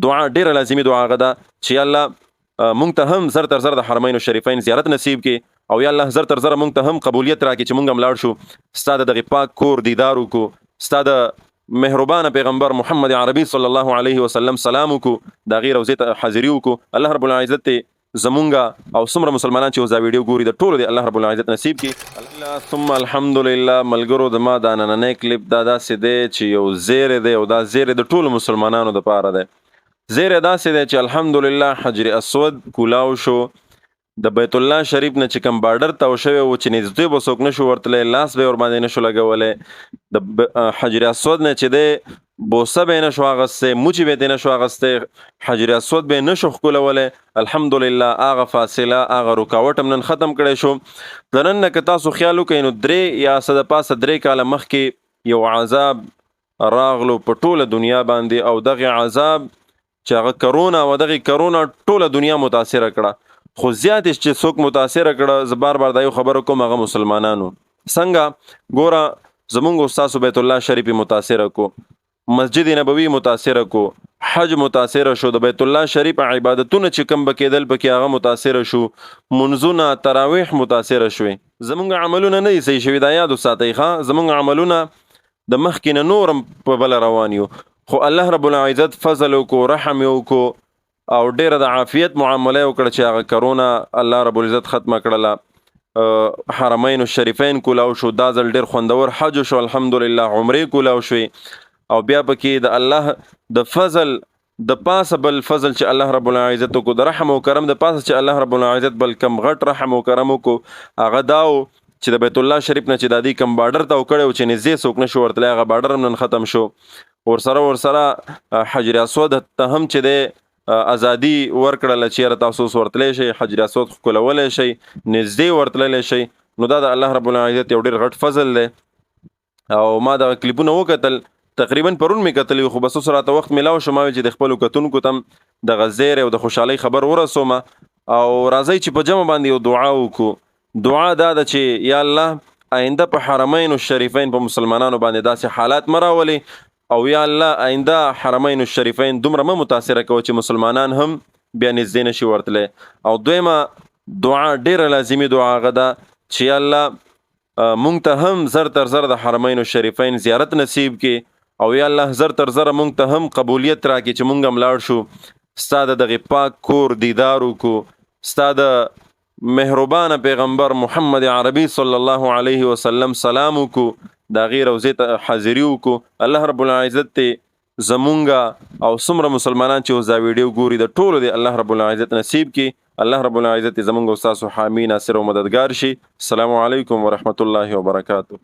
دعا ډیره لازمي دعا غدا چې الله مونږ ته هم زر تر زر د حرمین الشریفین زیارت نصیب کې او یا الله زر تر زر مونږ ته هم قبولیت راکړي چې مونږ هم لاړ شو ستا د دغه پاک کور دیدار وکړو ستا د مهربانه پیغمبر محمد عربي صلی الله علیه وسلم سلام وکړو د هغې روضې ته حاضري وکړو الله رب العزت زمونږه او څومره مسلمانان چې اوس دا ویډیو ګوري د ټولو دی الله رب العزت نصیب کړي الله ثم الحمدلله ملګرو د ما دا نننی کلیپ دا داسې دی چې یو زیری دی او دا زیری د ټولو مسلمانانو دپاره دی زیری داسې دی چې الحمدلله حجر اسود کولاو شو د بیت الله شریف نه چې کوم بارډر تاو شوی و چې نږدې به څوک نشو ورتلی لاس به یې ورباندې نشو لګولی د حجر اسود نه چې دی بوسه به یې نشو اخیستی موچې به یې ترې نشو اخیستی حجر اسود به یې نشو ښکلولی الحمدلله هغه فاصله هغه رکاوټ هم نن ختم کړی شو د نن نه که تاسو خیال وکئ نو درې یا څه دپاسه 3 کاله مخکې یو عذاب راغلو په ټوله دنیا باندې او دغې عذاب چې هغه کرونا و دغې کرونا ټوله دنیا متاثره کړه خو زیات چې څوک متاثره کړه زه بار بار دا یو خبره کوم هغه مسلمانانو څنګه ګوره زمونږ استاسو بیت الله شریف متاثره کو مسجد نبوي متاثره کو حج متاثره شو د بیت الله شریف عبادتونه چې کم بکیدل پکې هغه متاثره شو منځونه تراویح متاثره شوي زمونږ عملونه نه دي صحیح شوي دا یاد وساتئ ښه زمونږ عملونه د مخکې نه نورم په بله روان یو خو الله رب العزت فضل وکړو رحم یې وکړو او ډیره د عافیت معامله یې وکړه چې هغه کرونا الله رب العزت ختمه کړله حرمین الشریفین کولاو شو دا ځل ډېر خوندور حج شو الحمدلله عمرې کولاو شوې او بیا پکې د الله د فضل د پاسه بل فضل چې الله رب العزت وکړو د رحم او کرم د پاسه چې الله رب العزت بل کم غټ رحم او کرم وکړو هغه دا و چې د بیت الله شریف نه چې د دې کم بارډر ته وکړی و چې نږدې څوک نشو ورتلی هغه بارډر هم نن ختم شو ورسره حجر اسود ته هم چې دی ازادي ورکړله چې یاره تاسو اوس ورتلی شئ حجر اسود ښکلولی شئ نږدې ورتللی شئ نو دا د الله رب العزت یو ډېر غټ فضل دی او ما دغه کلیپونه وکتل تقریبا پرون مې کتلی خو بس اوس راته وخت میلاو شو ما ویل چې د خپلو کتونکو ته هم دغه زیری او د خوشحالۍ خبر ورسوم او راځئ چې په جمع باندې یو دعا وکړو دعا دا ده چې یا الله آینده په حرمین الشریفین په مسلمانانو باندې داسې حالات مه راولي او یا الله آینده حرمین الشریفین دومره مه متاثره کوه چې مسلمانان هم بیا نږدې نشي ورتلی او دویمه دعا ډیره لازمي دعا هغه ده چې یا الله مونږ ته هم زر تر زر د حرمین الشریفین زیارت نصیب کړي او یا الله زر تر زر مونږ ته هم قبولیت راکړي چې مونږ هم لاړ شو ستا د دغې پاک کور دیدار وکړو ستا د مهربانه پیغمبر محمد عربي صلی الله علیه وسلم سلام وکړو د هغې روضې ته حاضري وکړو الله رب العزت ته زمونږه او څومره مسلمانان چې اوس دا ویډیو ګوري د ټولو دی الله رب العزت نصیب کړي الله رب العزت زمونږ او ستاسو حامی ناصر او مددگار شي السلام علیکم ورحمت الله وبرکاته